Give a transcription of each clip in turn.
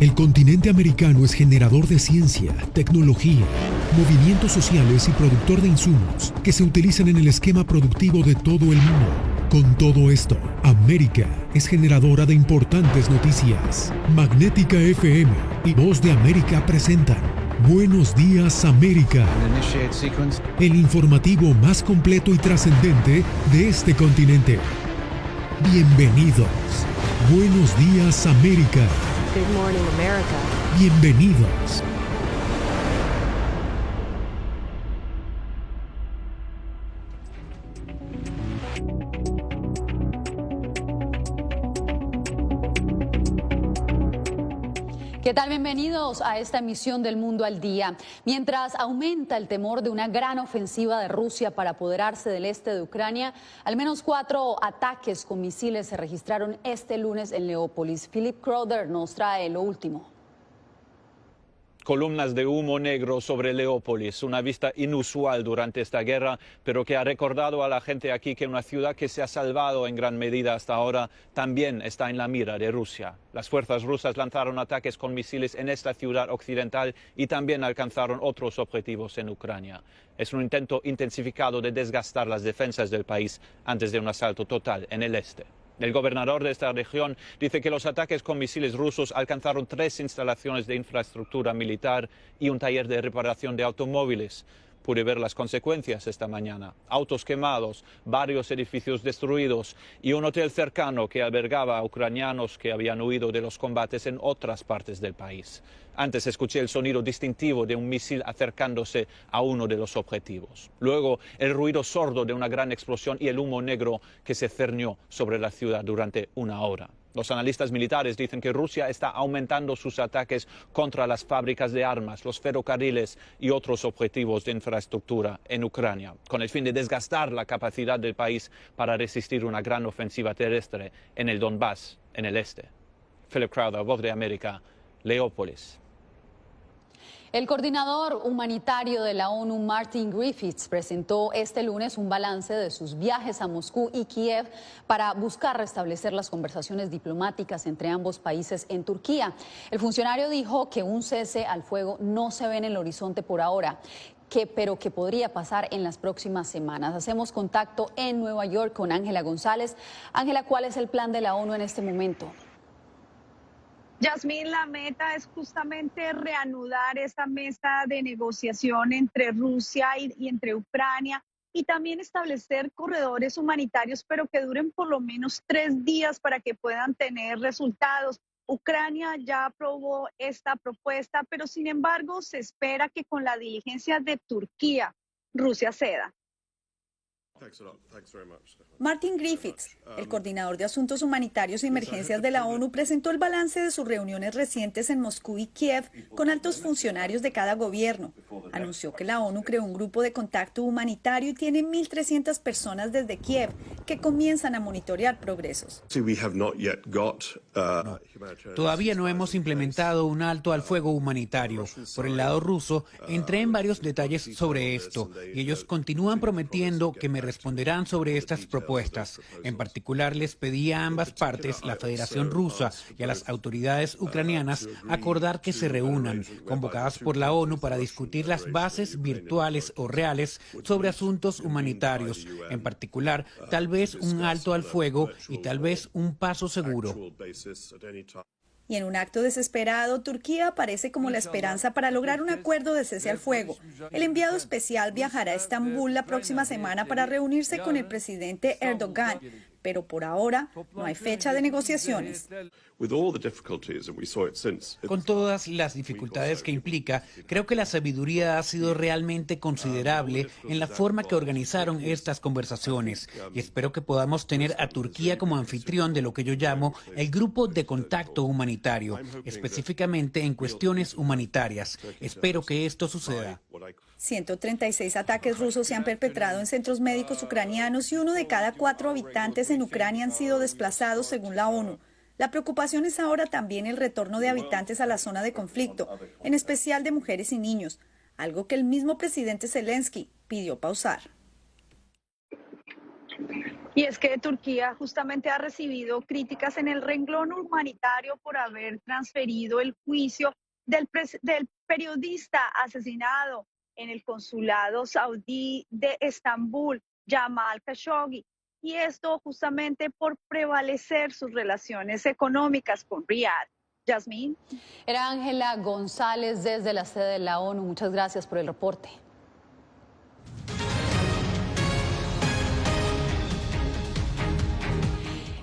El continente americano es generador de ciencia, tecnología, movimientos sociales y productor de insumos que se utilizan en el esquema productivo de todo el mundo. Con todo esto, América es generadora de importantes noticias. Magnética FM y Voz de América presentan Buenos Días América, el informativo más completo y trascendente de este continente. Bienvenidos. Buenos Días América. Good morning, America. Bienvenidos. ¿Qué tal? Bienvenidos a esta emisión del Mundo al Día. Mientras aumenta el temor de una gran ofensiva de Rusia para apoderarse del este de Ucrania, al menos 4 ataques con misiles se registraron este lunes en Leópolis. Philip Crowder nos trae lo último. Columnas de humo negro sobre Leópolis, una vista inusual durante esta guerra, pero que ha recordado a la gente aquí que una ciudad que se ha salvado en gran medida hasta ahora también está en la mira de Rusia. Las fuerzas rusas lanzaron ataques con misiles en esta ciudad occidental y también alcanzaron otros objetivos en Ucrania. Es un intento intensificado de desgastar las defensas del país antes de un asalto total en el este. El gobernador de esta región dice que los ataques con misiles rusos alcanzaron 3 instalaciones de infraestructura militar y un taller de reparación de automóviles. Pude ver las consecuencias esta mañana. Autos quemados, varios edificios destruidos y un hotel cercano que albergaba a ucranianos que habían huido de los combates en otras partes del país. Antes escuché el sonido distintivo de un misil acercándose a uno de los objetivos. Luego, el ruido sordo de una gran explosión y el humo negro que se cernió sobre la ciudad durante una hora. Los analistas militares dicen que Rusia está aumentando sus ataques contra las fábricas de armas, los ferrocarriles y otros objetivos de infraestructura en Ucrania, con el fin de desgastar la capacidad del país para resistir una gran ofensiva terrestre en el Donbass, en el este. Philip Crowder, Voz de América, Leópolis. El coordinador humanitario de la ONU, Martin Griffiths, presentó este lunes un balance de sus viajes a Moscú y Kiev para buscar restablecer las conversaciones diplomáticas entre ambos países en Turquía. El funcionario dijo que un cese al fuego no se ve en el horizonte por ahora, pero que podría pasar en las próximas semanas. Hacemos contacto en Nueva York con Ángela González. Ángela, ¿cuál es el plan de la ONU en este momento? Yasmín, la meta es justamente reanudar esta mesa de negociación entre Rusia y entre Ucrania y también establecer corredores humanitarios, pero que duren por lo menos 3 días para que puedan tener resultados. Ucrania ya aprobó esta propuesta, pero sin embargo se espera que con la diligencia de Turquía, Rusia ceda. Martin Griffiths, el coordinador de Asuntos Humanitarios y Emergencias de la ONU, presentó el balance de sus reuniones recientes en Moscú y Kiev con altos funcionarios de cada gobierno. Anunció que la ONU creó un grupo de contacto humanitario y tiene 1.300 personas desde Kiev que comienzan a monitorear progresos. Todavía no hemos implementado un alto al fuego humanitario. Por el lado ruso, entré en varios detalles sobre esto y ellos continúan prometiendo que me responderán sobre estas propuestas. En particular, les pedí a ambas partes, la Federación Rusa y a las autoridades ucranianas, acordar que se reúnan, convocadas por la ONU para discutir las bases virtuales o reales sobre asuntos humanitarios. En particular, tal vez un alto al fuego y tal vez un paso seguro. Y en un acto desesperado, Turquía aparece como la esperanza para lograr un acuerdo de cese al fuego. El enviado especial viajará a Estambul la próxima semana para reunirse con el presidente Erdogan, pero por ahora no hay fecha de negociaciones. Con todas las dificultades que implica, creo que la sabiduría ha sido realmente considerable en la forma que organizaron estas conversaciones y espero que podamos tener a Turquía como anfitrión de lo que yo llamo el grupo de contacto humanitario, específicamente en cuestiones humanitarias. Espero que esto suceda. 136 ataques rusos se han perpetrado en centros médicos ucranianos y 1 de cada 4 habitantes en Ucrania han sido desplazados, según la ONU. La preocupación es ahora también el retorno de habitantes a la zona de conflicto, en especial de mujeres y niños, algo que el mismo presidente Zelensky pidió pausar. Y es que Turquía justamente ha recibido críticas en el renglón humanitario por haber transferido el juicio del periodista asesinado en el consulado saudí de Estambul, Jamal Khashoggi. Y esto justamente por prevalecer sus relaciones económicas con Riad. Yasmín. Era Ángela González desde la sede de la ONU. Muchas gracias por el reporte.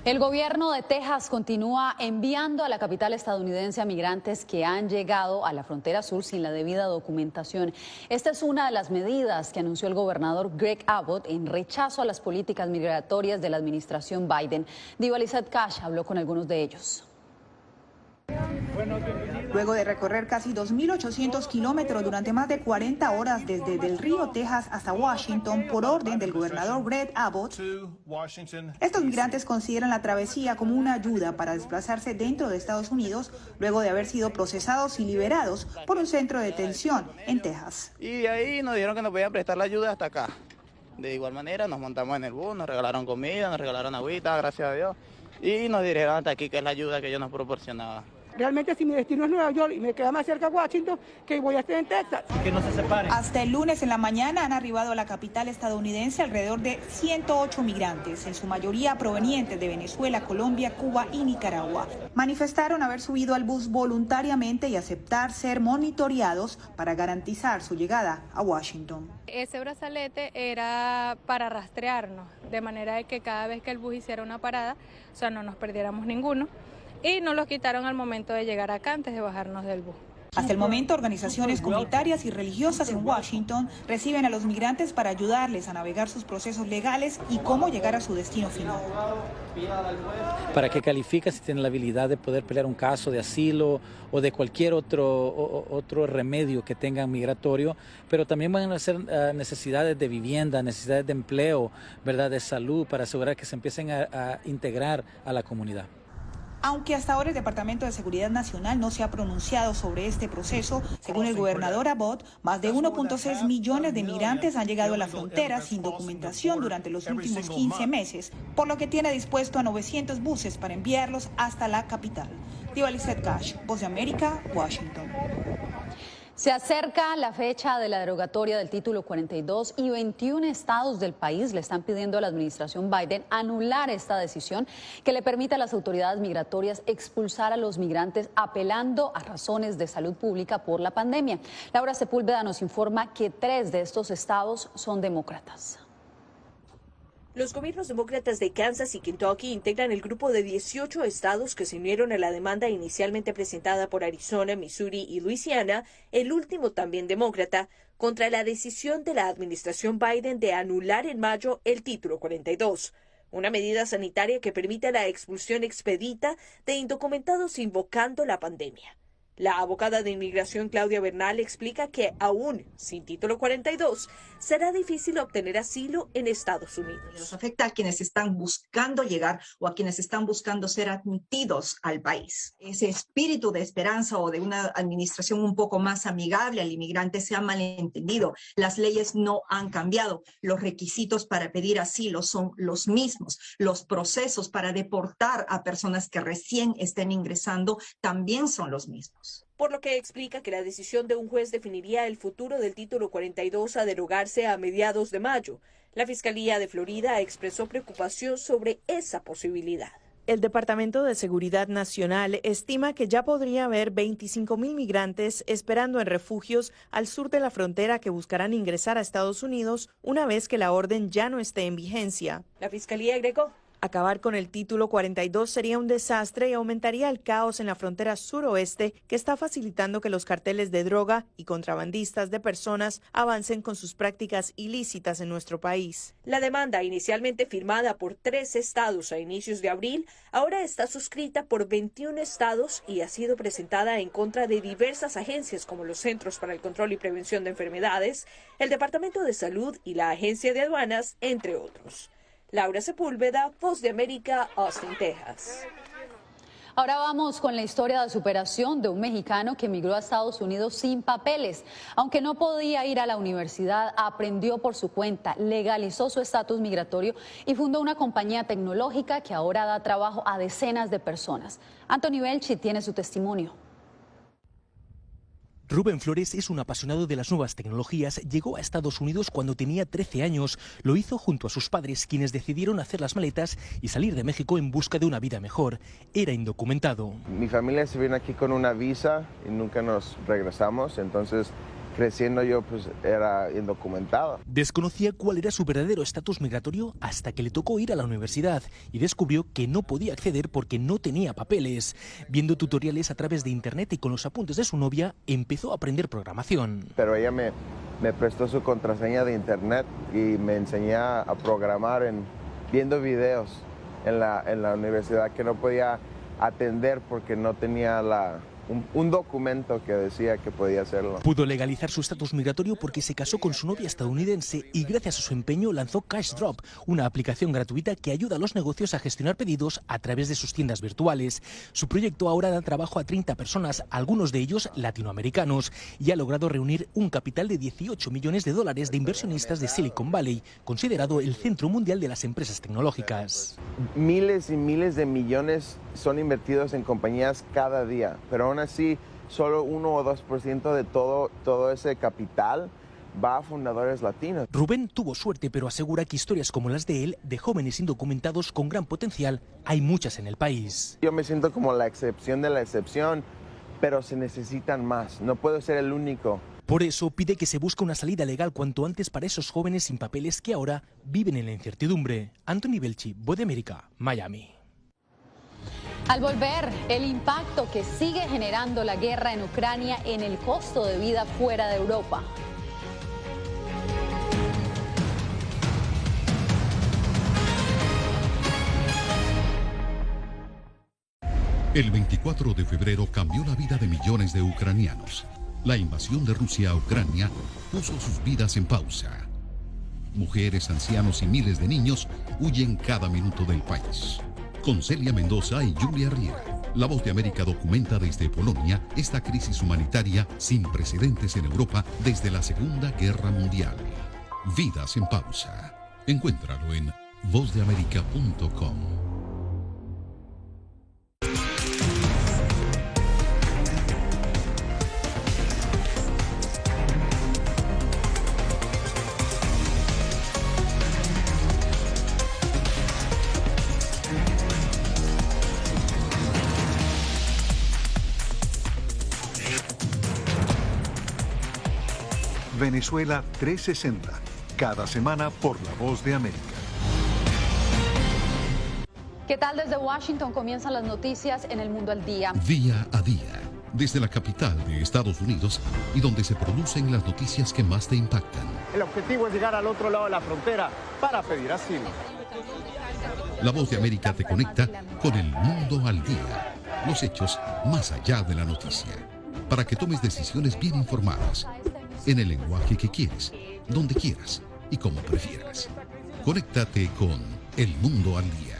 El gobierno de Texas continúa enviando a la capital estadounidense a migrantes que han llegado a la frontera sur sin la debida documentación. Esta es una de las medidas que anunció el gobernador Greg Abbott en rechazo a las políticas migratorias de la administración Biden. Diva Lizette Cash habló con algunos de ellos. Luego de recorrer casi 2.800 kilómetros durante más de 40 horas desde Del Río, Texas, hasta Washington, por orden del gobernador Greg Abbott, estos migrantes consideran la travesía como una ayuda para desplazarse dentro de Estados Unidos luego de haber sido procesados y liberados por un centro de detención en Texas. Y de ahí nos dijeron que nos podían prestar la ayuda hasta acá. De igual manera nos montamos en el bus, nos regalaron comida, nos regalaron agüita, gracias a Dios, y nos dirigieron hasta aquí, que es la ayuda que ellos nos proporcionaban. Realmente si mi destino es Nueva York y me queda más cerca de Washington, que voy a estar en Texas. Que no se separen. Hasta el lunes en la mañana han arribado a la capital estadounidense alrededor de 108 migrantes, en su mayoría provenientes de Venezuela, Colombia, Cuba y Nicaragua. Manifestaron haber subido al bus voluntariamente y aceptar ser monitoreados para garantizar su llegada a Washington. Ese brazalete era para rastrearnos, de manera de que cada vez que el bus hiciera una parada, o sea, no nos perdiéramos ninguno. Y nos los quitaron al momento de llegar acá, antes de bajarnos del bus. Hasta el momento, organizaciones comunitarias y religiosas en Washington reciben a los migrantes para ayudarles a navegar sus procesos legales y cómo llegar a su destino final. Para que califique si tiene la habilidad de poder pelear un caso de asilo o de cualquier otro remedio que tengan migratorio, pero también van a ser necesidades de vivienda, necesidades de empleo, ¿verdad?, de salud, para asegurar que se empiecen a integrar a la comunidad. Aunque hasta ahora el Departamento de Seguridad Nacional no se ha pronunciado sobre este proceso, según el gobernador Abbott, más de 1.6 millones de migrantes han llegado a la frontera sin documentación durante los últimos 15 meses, por lo que tiene dispuesto a 900 buses para enviarlos hasta la capital. Diva Lizette Cash, Voz de América, Washington. Se acerca la fecha de la derogatoria del título 42 y 21 estados del país le están pidiendo a la administración Biden anular esta decisión que le permite a las autoridades migratorias expulsar a los migrantes apelando a razones de salud pública por la pandemia. Laura Sepúlveda nos informa que 3 de estos estados son demócratas. Los gobiernos demócratas de Kansas y Kentucky integran el grupo de 18 estados que se unieron a la demanda inicialmente presentada por Arizona, Missouri y Luisiana, el último también demócrata, contra la decisión de la administración Biden de anular en mayo el título 42, una medida sanitaria que permite la expulsión expedita de indocumentados invocando la pandemia. La abogada de inmigración Claudia Bernal explica que aún sin título 42 será difícil obtener asilo en Estados Unidos. Nos afecta a quienes están buscando llegar o a quienes están buscando ser admitidos al país. Ese espíritu de esperanza o de una administración un poco más amigable al inmigrante se ha malentendido. Las leyes no han cambiado. Los requisitos para pedir asilo son los mismos. Los procesos para deportar a personas que recién estén ingresando también son los mismos. Por lo que explica que la decisión de un juez definiría el futuro del título 42 a derogarse a mediados de mayo. La Fiscalía de Florida expresó preocupación sobre esa posibilidad. El Departamento de Seguridad Nacional estima que ya podría haber 25,000 migrantes esperando en refugios al sur de la frontera que buscarán ingresar a Estados Unidos una vez que la orden ya no esté en vigencia. La Fiscalía agregó: acabar con el título 42 sería un desastre y aumentaría el caos en la frontera suroeste, que está facilitando que los carteles de droga y contrabandistas de personas avancen con sus prácticas ilícitas en nuestro país. La demanda, inicialmente firmada por 3 estados a inicios de abril, ahora está suscrita por 21 estados y ha sido presentada en contra de diversas agencias como los Centros para el Control y Prevención de Enfermedades, el Departamento de Salud y la Agencia de Aduanas, entre otros. Laura Sepúlveda, Voz de América, Austin, Texas. Ahora vamos con la historia de superación de un mexicano que emigró a Estados Unidos sin papeles. Aunque no podía ir a la universidad, aprendió por su cuenta, legalizó su estatus migratorio y fundó una compañía tecnológica que ahora da trabajo a decenas de personas. Anthony Belchi tiene su testimonio. Rubén Flores es un apasionado de las nuevas tecnologías. Llegó a Estados Unidos cuando tenía 13 años. Lo hizo junto a sus padres, quienes decidieron hacer las maletas y salir de México en busca de una vida mejor. Era indocumentado. Mi familia se vino aquí con una visa y nunca nos regresamos, entonces creciendo yo pues era indocumentado. Desconocía cuál era su verdadero estatus migratorio hasta que le tocó ir a la universidad y descubrió que no podía acceder porque no tenía papeles. Viendo tutoriales a través de internet y con los apuntes de su novia, empezó a aprender programación. Pero ella me prestó su contraseña de internet y me enseñó a programar viendo videos en la universidad que no podía atender porque no tenía un documento que decía que podía hacerlo. Pudo legalizar su estatus migratorio porque se casó con su novia estadounidense y gracias a su empeño lanzó Cash Drop, una aplicación gratuita que ayuda a los negocios a gestionar pedidos a través de sus tiendas virtuales. Su proyecto ahora da trabajo a 30 personas, algunos de ellos latinoamericanos, y ha logrado reunir un capital de $18 millones de inversionistas de Silicon Valley, considerado el centro mundial de las empresas tecnológicas. Miles y miles de millones son invertidos en compañías cada día, pero aún así solo 1 o 2% de todo ese capital va a fundadores latinos. Rubén tuvo suerte, pero asegura que historias como las de él, de jóvenes indocumentados con gran potencial, hay muchas en el país. Yo me siento como la excepción de la excepción, pero se necesitan más, no puedo ser el único. Por eso pide que se busque una salida legal cuanto antes para esos jóvenes sin papeles que ahora viven en la incertidumbre. Anthony Belchi, Voz de América, Miami. Al volver, el impacto que sigue generando la guerra en Ucrania en el costo de vida fuera de Europa. El 24 de febrero cambió la vida de millones de ucranianos. La invasión de Rusia a Ucrania puso sus vidas en pausa. Mujeres, ancianos y miles de niños huyen cada minuto del país. Con Celia Mendoza y Julia Riera, La Voz de América documenta desde Polonia esta crisis humanitaria sin precedentes en Europa desde la Segunda Guerra Mundial. Vidas en pausa. Encuéntralo en vozdeamerica.com. Venezuela 360, cada semana por La Voz de América. ¿Qué tal? Desde Washington comienzan las noticias en El Mundo al Día. Día a día, desde la capital de Estados Unidos y donde se producen las noticias que más te impactan. El objetivo es llegar al otro lado de la frontera para pedir asilo. La Voz de América te conecta con El Mundo al Día, los hechos más allá de la noticia, para que tomes decisiones bien informadas, en el lenguaje que quieres, donde quieras y como prefieras. Conéctate con El Mundo al Día.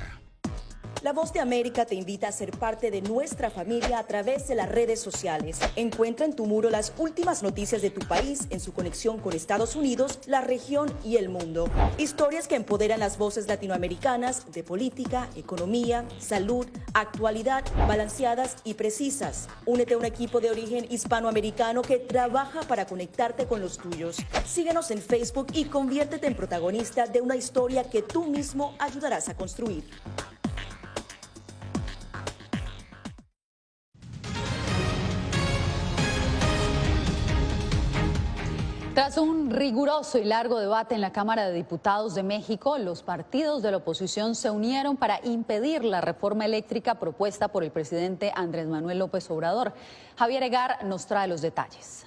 La Voz de América te invita a ser parte de nuestra familia a través de las redes sociales. Encuentra en tu muro las últimas noticias de tu país en su conexión con Estados Unidos, la región y el mundo. Historias que empoderan las voces latinoamericanas de política, economía, salud, actualidad, balanceadas y precisas. Únete a un equipo de origen hispanoamericano que trabaja para conectarte con los tuyos. Síguenos en Facebook y conviértete en protagonista de una historia que tú mismo ayudarás a construir. Tras un riguroso y largo debate en la Cámara de Diputados de México, los partidos de la oposición se unieron para impedir la reforma eléctrica propuesta por el presidente Andrés Manuel López Obrador. Javier Egar nos trae los detalles.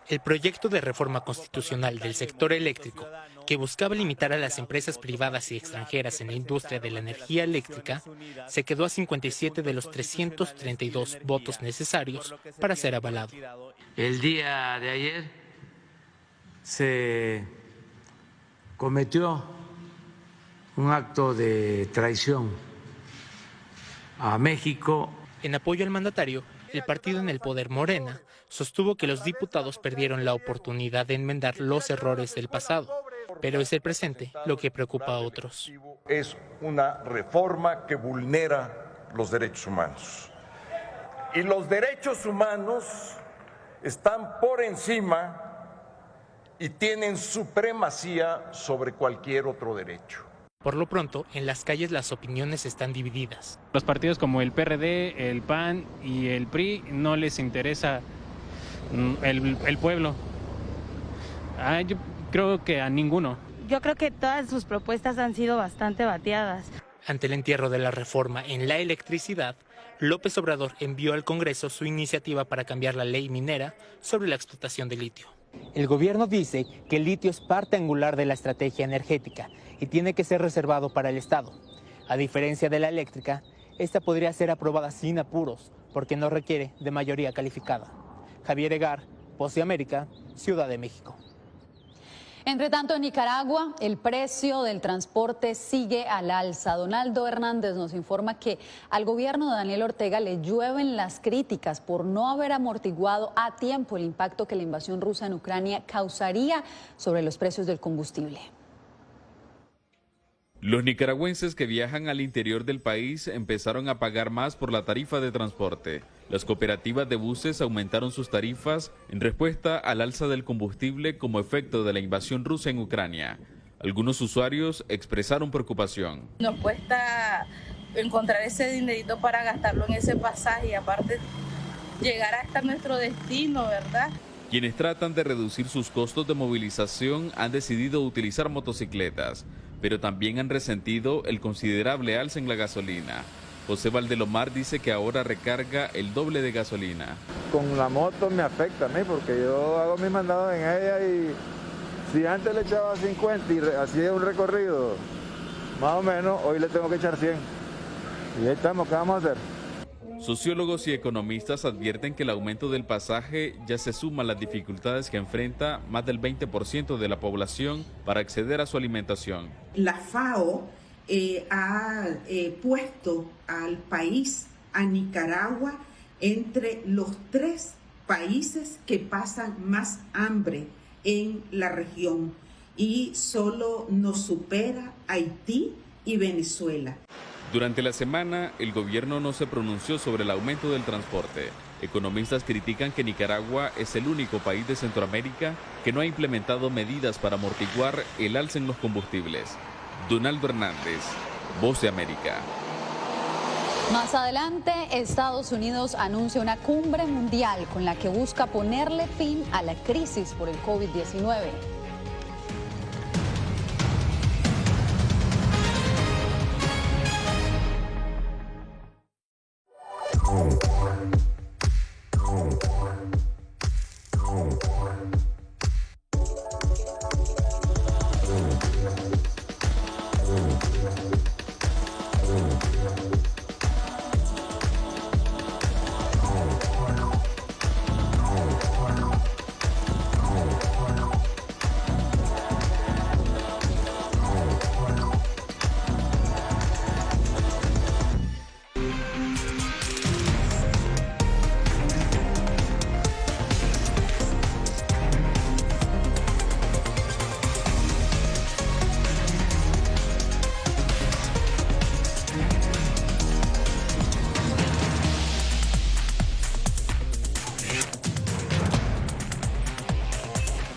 El proyecto de reforma constitucional del sector eléctrico, que buscaba limitar a las empresas privadas y extranjeras en la industria de la energía eléctrica, se quedó a 57 de los 332 votos necesarios para ser avalado. El día de ayer se cometió un acto de traición a México. En apoyo al mandatario, el partido en el poder, Morena, sostuvo que los diputados perdieron la oportunidad de enmendar los errores del pasado, pero es el presente lo que preocupa a otros. Es una reforma que vulnera los derechos humanos. Y los derechos humanos están por encima y tienen supremacía sobre cualquier otro derecho. Por lo pronto, en las calles las opiniones están divididas. Los partidos como el PRD, el PAN y el PRI no les interesa el pueblo. Yo creo que a ninguno. Yo creo que todas sus propuestas han sido bastante bateadas. Ante el entierro de la reforma en la electricidad, López Obrador envió al Congreso su iniciativa para cambiar la ley minera sobre la explotación de litio. El gobierno dice que el litio es parte angular de la estrategia energética y tiene que ser reservado para el Estado. A diferencia de la eléctrica, esta podría ser aprobada sin apuros porque no requiere de mayoría calificada. Javier Egar, Voz de América, Ciudad de México. Entre tanto, en Nicaragua, el precio del transporte sigue al alza. Donaldo Hernández nos informa que al gobierno de Daniel Ortega le llueven las críticas por no haber amortiguado a tiempo el impacto que la invasión rusa en Ucrania causaría sobre los precios del combustible. Los nicaragüenses que viajan al interior del país empezaron a pagar más por la tarifa de transporte. Las cooperativas de buses aumentaron sus tarifas en respuesta al alza del combustible como efecto de la invasión rusa en Ucrania. Algunos usuarios expresaron preocupación. Nos cuesta encontrar ese dinerito para gastarlo en ese pasaje y aparte llegar hasta nuestro destino, ¿verdad? Quienes tratan de reducir sus costos de movilización han decidido utilizar motocicletas, pero también han resentido el considerable alza en la gasolina. José Valdelomar dice que ahora recarga el doble de gasolina. Con la moto me afecta a mí porque yo hago mis mandados en ella y si antes le echaba 50 y hacía un recorrido más o menos, hoy le tengo que echar 100. Y ahí estamos, ¿qué vamos a hacer? Sociólogos y economistas advierten que el aumento del pasaje ya se suma a las dificultades que enfrenta más del 20% de la población para acceder a su alimentación. La FAO ha puesto al país, a Nicaragua, entre los 3 países que pasan más hambre en la región y solo nos supera Haití y Venezuela. Durante la semana, el gobierno no se pronunció sobre el aumento del transporte. Economistas critican que Nicaragua es el único país de Centroamérica que no ha implementado medidas para amortiguar el alza en los combustibles. Donaldo Hernández, Voz de América. Más adelante, Estados Unidos anuncia una cumbre mundial con la que busca ponerle fin a la crisis por el COVID-19.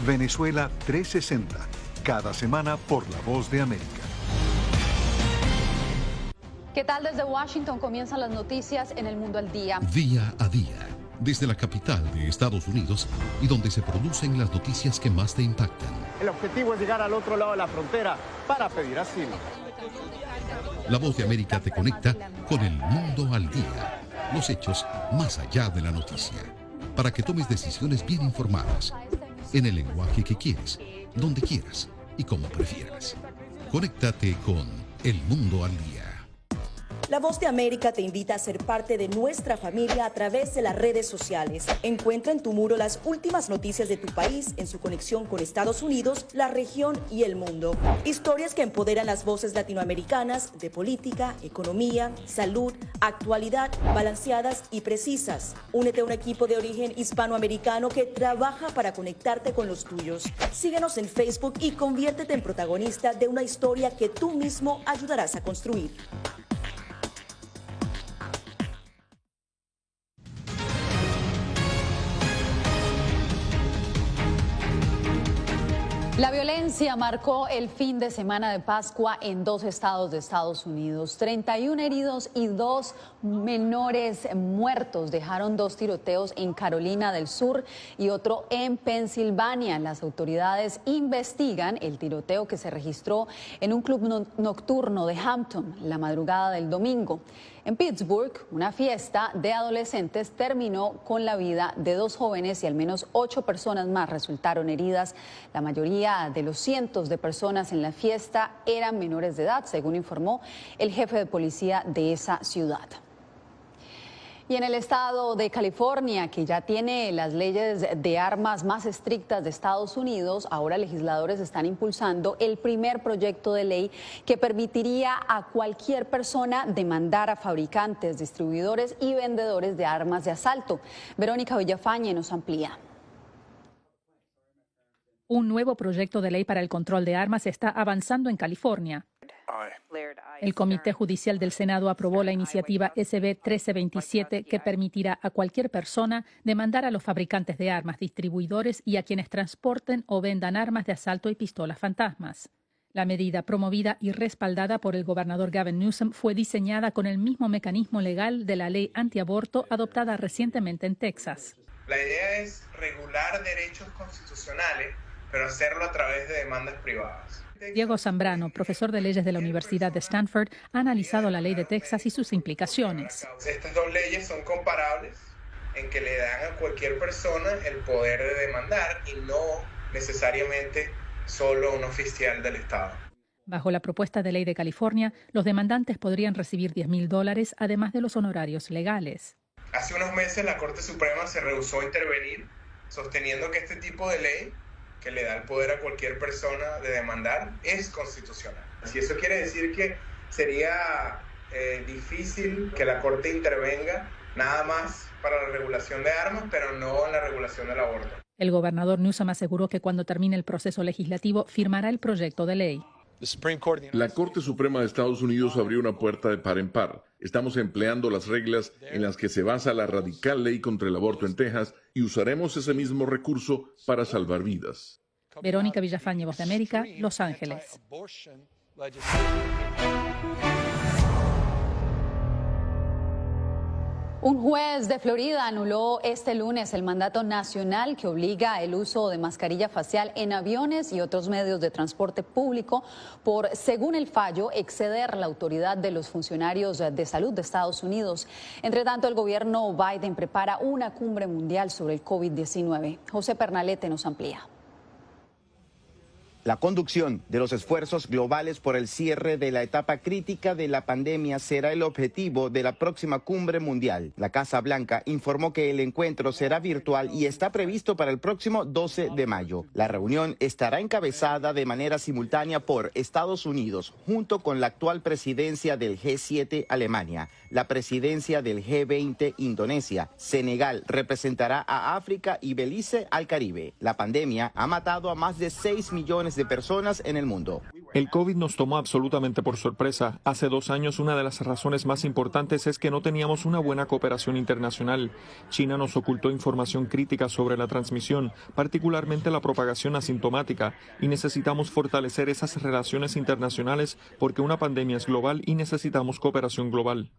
Venezuela 360, cada semana por La Voz de América. ¿Qué tal? Desde Washington comienzan las noticias en El Mundo al Día. Día a día, desde la capital de Estados Unidos y donde se producen las noticias que más te impactan. El objetivo es llegar al otro lado de la frontera para pedir asilo. La Voz de América te conecta con El Mundo al Día, los hechos más allá de la noticia, para que tomes decisiones bien informadas, en el lenguaje que quieres, donde quieras y como prefieras. Conéctate con El Mundo al Día. La Voz de América te invita a ser parte de nuestra familia a través de las redes sociales. Encuentra en tu muro las últimas noticias de tu país en su conexión con Estados Unidos, la región y el mundo. Historias que empoderan las voces latinoamericanas de política, economía, salud, actualidad, balanceadas y precisas. Únete a un equipo de origen hispanoamericano que trabaja para conectarte con los tuyos. Síguenos en Facebook y conviértete en protagonista de una historia que tú mismo ayudarás a construir. La violencia marcó el fin de semana de Pascua en 2 estados de Estados Unidos. 31 heridos y 2 menores muertos dejaron 2 tiroteos en Carolina del Sur y otro en Pensilvania. Las autoridades investigan el tiroteo que se registró en un club nocturno de Hampton la madrugada del domingo. En Pittsburgh, una fiesta de adolescentes terminó con la vida de 2 jóvenes y al menos 8 personas más resultaron heridas. La mayoría de los cientos de personas en la fiesta eran menores de edad, según informó el jefe de policía de esa ciudad. Y en el estado de California, que ya tiene las leyes de armas más estrictas de Estados Unidos, ahora legisladores están impulsando el primer proyecto de ley que permitiría a cualquier persona demandar a fabricantes, distribuidores y vendedores de armas de asalto. Verónica Villafañe nos amplía. Un nuevo proyecto de ley para el control de armas está avanzando en California. El Comité Judicial del Senado aprobó la iniciativa SB 1327 que permitirá a cualquier persona demandar a los fabricantes de armas, distribuidores y a quienes transporten o vendan armas de asalto y pistolas fantasmas. La medida, promovida y respaldada por el gobernador Gavin Newsom, fue diseñada con el mismo mecanismo legal de la ley antiaborto adoptada recientemente en Texas. La idea es regular derechos constitucionales, pero hacerlo a través de demandas privadas. Diego Zambrano, profesor de leyes de la Universidad de Stanford, ha analizado la ley de Texas y sus implicaciones. Estas 2 leyes son comparables en que le dan a cualquier persona el poder de demandar y no necesariamente solo un oficial del Estado. Bajo la propuesta de ley de California, los demandantes podrían recibir $10,000, además de los honorarios legales. Hace unos meses la Corte Suprema se rehusó a intervenir, sosteniendo que este tipo de ley que le da el poder a cualquier persona de demandar es constitucional. Y eso quiere decir que sería difícil que la Corte intervenga nada más para la regulación de armas, pero no en la regulación del aborto. El gobernador Newsom aseguró que cuando termine el proceso legislativo firmará el proyecto de ley. La Corte Suprema de Estados Unidos abrió una puerta de par en par. Estamos empleando las reglas en las que se basa la radical ley contra el aborto en Texas y usaremos ese mismo recurso para salvar vidas. Verónica Villafañe, Voz de América, Los Ángeles. Un juez de Florida anuló este lunes el mandato nacional que obliga el uso de mascarilla facial en aviones y otros medios de transporte público por, según el fallo, exceder la autoridad de los funcionarios de salud de Estados Unidos. Entre tanto, el gobierno Biden prepara una cumbre mundial sobre el COVID-19. José Pernalete nos amplía. La conducción de los esfuerzos globales por el cierre de la etapa crítica de la pandemia será el objetivo de la próxima cumbre mundial. La Casa Blanca informó que el encuentro será virtual y está previsto para el próximo 12 de mayo. La reunión estará encabezada de manera simultánea por Estados Unidos, junto con la actual presidencia del G7 Alemania, la presidencia del G20 Indonesia. Senegal representará a África y Belice al Caribe. La pandemia ha matado a más de 6 millones de personas en el mundo. El COVID nos tomó absolutamente por sorpresa. Hace 2 años una de las razones más importantes es que no teníamos una buena cooperación internacional. China nos ocultó información crítica sobre la transmisión, particularmente la propagación asintomática, y necesitamos fortalecer esas relaciones internacionales porque una pandemia es global y necesitamos cooperación global.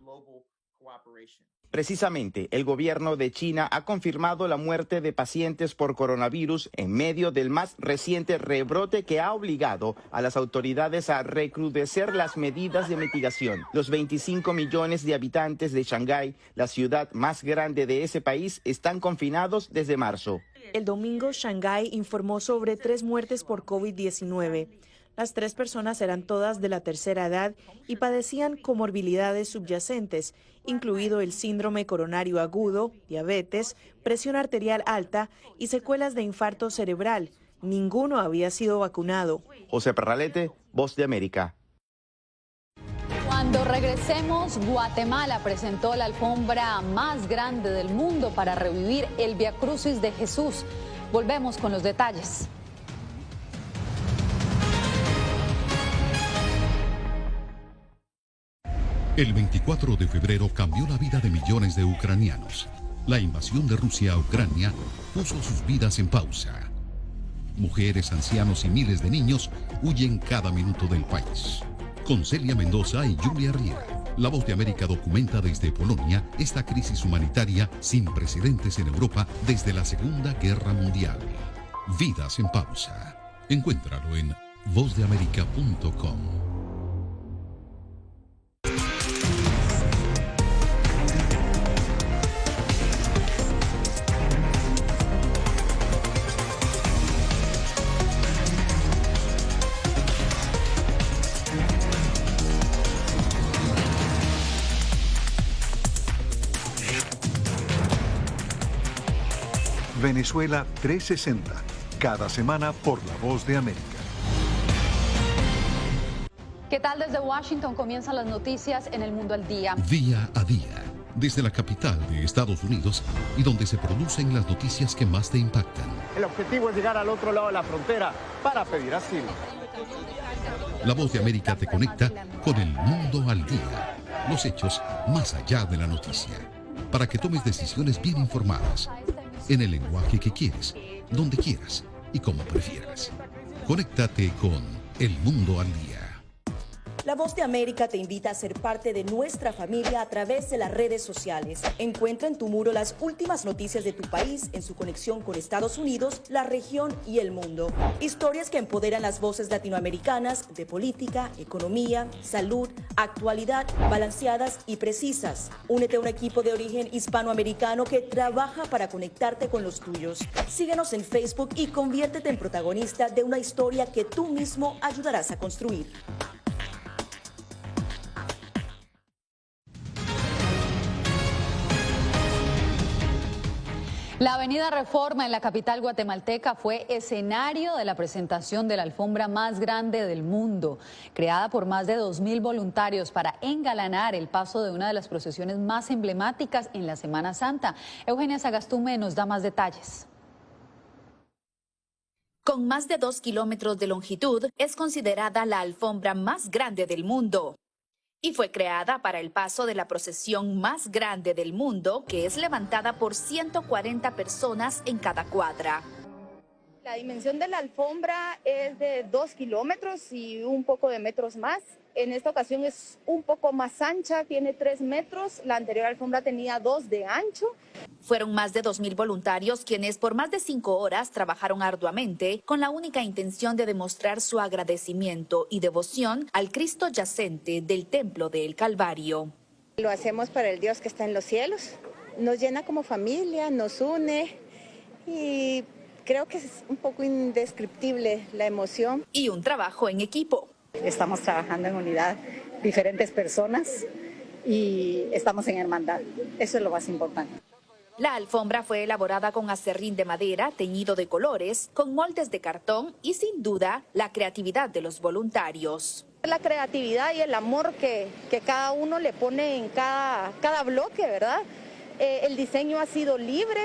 Precisamente, el gobierno de China ha confirmado la muerte de pacientes por coronavirus en medio del más reciente rebrote que ha obligado a las autoridades a recrudecer las medidas de mitigación. Los 25 millones de habitantes de Shanghái, la ciudad más grande de ese país, están confinados desde marzo. El domingo, Shanghái informó sobre 3 muertes por COVID-19. Las 3 personas eran todas de la tercera edad y padecían comorbilidades subyacentes, incluido el síndrome coronario agudo, diabetes, presión arterial alta y secuelas de infarto cerebral. Ninguno había sido vacunado. José Parralete, Voz de América. Cuando regresemos, Guatemala presentó la alfombra más grande del mundo para revivir el Vía Crucis de Jesús. Volvemos con los detalles. El 24 de febrero cambió la vida de millones de ucranianos. La invasión de Rusia a Ucrania puso sus vidas en pausa. Mujeres, ancianos y miles de niños huyen cada minuto del país. Con Celia Mendoza y Julia Riera, La Voz de América documenta desde Polonia esta crisis humanitaria sin precedentes en Europa desde la Segunda Guerra Mundial. Vidas en pausa. Encuéntralo en vozdeamerica.com. Venezuela 360, cada semana por La Voz de América. ¿Qué tal? Desde Washington comienzan las noticias en El Mundo al Día. Día a día, desde la capital de Estados Unidos y donde se producen las noticias que más te impactan. El objetivo es llegar al otro lado de la frontera para pedir asilo. La Voz de América te conecta con El Mundo al Día, los hechos más allá de la noticia, para que tomes decisiones bien informadas, en el lenguaje que quieres, donde quieras y como prefieras. Conéctate con El Mundo al Día. La Voz de América te invita a ser parte de nuestra familia a través de las redes sociales. Encuentra en tu muro las últimas noticias de tu país en su conexión con Estados Unidos, la región y el mundo. Historias que empoderan las voces latinoamericanas de política, economía, salud, actualidad, balanceadas y precisas. Únete a un equipo de origen hispanoamericano que trabaja para conectarte con los tuyos. Síguenos en Facebook y conviértete en protagonista de una historia que tú mismo ayudarás a construir. La avenida Reforma en la capital guatemalteca fue escenario de la presentación de la alfombra más grande del mundo, creada por más de 2.000 voluntarios para engalanar el paso de una de las procesiones más emblemáticas en la Semana Santa. Eugenia Sagastume nos da más detalles. Con más de 2 kilómetros de longitud, es considerada la alfombra más grande del mundo. Y fue creada para el paso de la procesión más grande del mundo, que es levantada por 140 personas en cada cuadra. La dimensión de la alfombra es de 2 kilómetros y un poco de metros más. En esta ocasión es un poco más ancha, tiene 3 metros. La anterior alfombra tenía 2 de ancho. Fueron más de 2.000 voluntarios quienes por más de 5 horas trabajaron arduamente con la única intención de demostrar su agradecimiento y devoción al Cristo yacente del Templo del Calvario. Lo hacemos para el Dios que está en los cielos. Nos llena como familia, nos une y creo que es un poco indescriptible la emoción. Y un trabajo en equipo. Estamos trabajando en unidad, diferentes personas y estamos en hermandad. Eso es lo más importante. La alfombra fue elaborada con acerrín de madera, teñido de colores, con moldes de cartón y sin duda la creatividad de los voluntarios. La creatividad y el amor que cada uno le pone en cada bloque, ¿verdad? El diseño ha sido libre.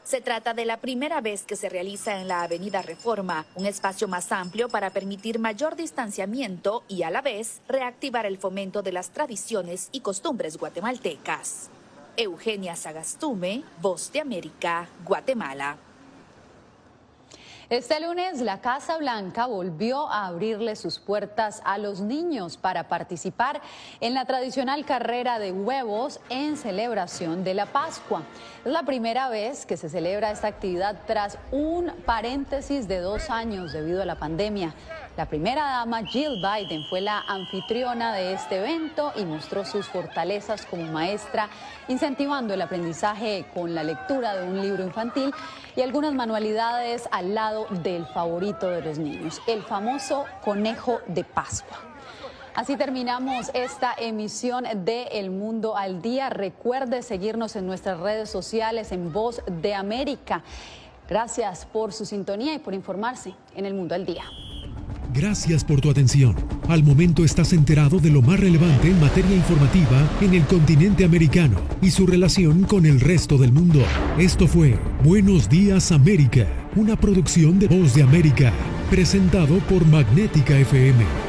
Se trata de la primera vez que se realiza en la Avenida Reforma, un espacio más amplio para permitir mayor distanciamiento y a la vez reactivar el fomento de las tradiciones y costumbres guatemaltecas. Eugenia Sagastume, Voz de América, Guatemala. Este lunes, la Casa Blanca volvió a abrirle sus puertas a los niños para participar en la tradicional carrera de huevos en celebración de la Pascua. Es la primera vez que se celebra esta actividad tras un paréntesis de 2 años debido a la pandemia. La primera dama, Jill Biden, fue la anfitriona de este evento y mostró sus fortalezas como maestra, incentivando el aprendizaje con la lectura de un libro infantil y algunas manualidades al lado lado del favorito de los niños, el famoso conejo de Pascua. Así terminamos esta emisión de El Mundo al Día. Recuerde seguirnos en nuestras redes sociales en Voz de América. Gracias por su sintonía y por informarse en El Mundo al Día. Gracias por tu atención. Al momento estás enterado de lo más relevante en materia informativa en el continente americano y su relación con el resto del mundo. Esto fue Buenos Días América, una producción de Voz de América, presentado por Magnética FM.